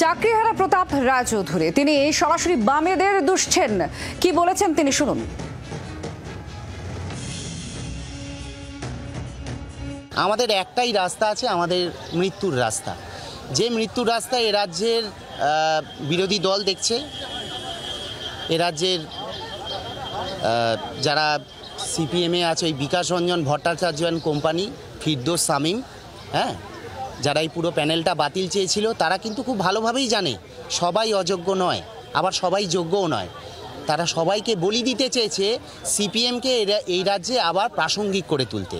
চাকরিহারা প্রতাপ রায়চৌধুরী তিনি সরাসরি বামেদের দুষছেন। কি বলেছেন তিনি শুনুন। আমাদের একটাই রাস্তা আছে, আমাদের মৃত্যুর রাস্তা। যে মৃত্যুর রাস্তা এ রাজ্যের বিরোধী দল দেখছে, এ রাজ্যের যারা সিপিএমে আছে ওই বিকাশ রঞ্জন ভট্টাচার্য অ্যান্ড কোম্পানি, ফিরদৌস শামীম, হ্যাঁ, যারা এই পুরো প্যানেলটা বাতিল চেয়েছিল, তারা কিন্তু খুব ভালোভাবেই জানে সবাই অযোগ্য নয়, আবার সবাই যোগ্যও নয়। তারা সবাইকে বলি দিতে চেয়েছে সিপিএমকে এই রাজ্যে আবার প্রাসঙ্গিক করে তুলতে।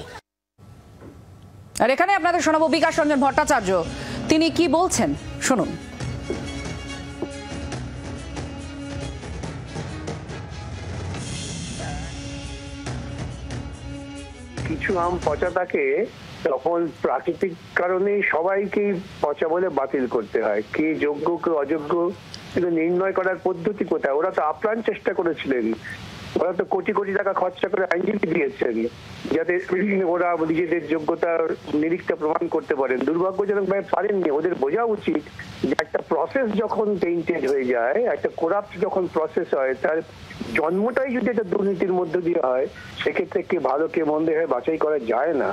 আর এখানে আপনাদের শোনাবো বিকাশ রঞ্জন ভট্টাচার্য, তিনি কি বলছেন শুনুন। কিছু আম পচা থাকে, তখন প্রাকৃতিক কারণে সবাইকেই পচা বলে বাতিল করতে হয়। কে যোগ্য কে অযোগ্য এটা নির্ণয় করার পদ্ধতি কোথায়? ওরা তো আপ্রাণ চেষ্টা করেছিলেন, ওরা তো কোটি কোটি টাকা খরচা করে আইনজীবী দিয়েছেন যাতে ওরা নিজেদের যোগ্যতার নিরীক্ষা প্রমাণ করতে পারেন। দুর্ভাগ্যজনকভাবে পারেননি। ওদের বোঝা উচিত যে একটা প্রসেস যখন টেইন্টেড হয়ে যায়, একটা করাপ্ট যখন প্রসেস হয়, তার জন্মটাই যদি একটা দুর্নীতির মধ্য দিয়ে হয়, সেক্ষেত্রে কে ভালো কে মন্দ হয় বাছাই করা যায় না।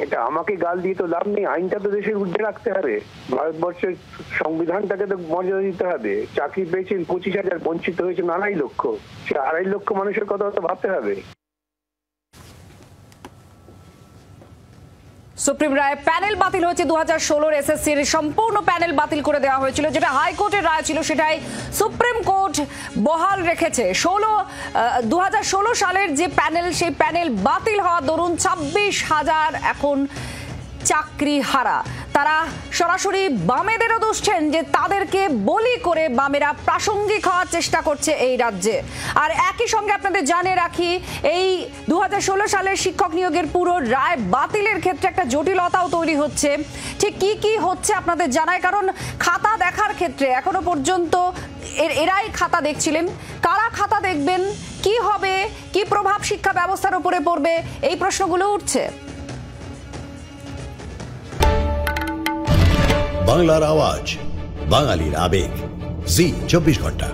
এটা আমাকে গাল দিয়ে তো লাভ নেই। আইনটা তো দেশের ঊর্ধ্বে রাখতে হবে, ভারতবর্ষের সংবিধানটাকে তো মর্যাদা দিতে হবে। চাকরি পেয়েছেন 25,000, বঞ্চিত হয়েছেন 2.5 লক্ষ। সে 2.5 লক্ষ মানুষের কথা তো ভাবতে হবে। সুপ্রিম রায় প্যানেল বাতিল হয়েছে 2016 এসএসসির সম্পূর্ণ প্যানেল বাতিল করে দেওয়া হয়েছিল। যেটা হাইকোর্টের রায় ছিল সেটাই সুপ্রিম কোর্ট বহাল রেখেছে। 2016 সালের যে প্যানেল, সেই প্যানেল বাতিল হওয়া দরুন 26,000 এখন চাকরি হারা। তারা সরাসরি বামেদেরও দুষছেন যে তাদেরকে বলি করে বামেরা প্রাসঙ্গিক হওয়ার চেষ্টা করছে এই রাজ্যে। আর একই সঙ্গে আপনাদের জানিয়ে রাখি, এই 2016 সালের শিক্ষক নিয়োগের পুরো রায় বাতিলের ক্ষেত্রে একটা জটিলতাও তৈরি হচ্ছে। ঠিক কি কি হচ্ছে আপনাদের জানায়, কারণ খাতা দেখার ক্ষেত্রে এখনো পর্যন্ত এরাই খাতা দেখছিলেন। কারা খাতা দেখবেন, কি হবে, কি প্রভাব শিক্ষা ব্যবস্থার উপরে পড়বে, এই প্রশ্নগুলো উঠছে। বাংলার আওয়াজ, বাঙালির আবেগ, জি 24 ঘন্টা।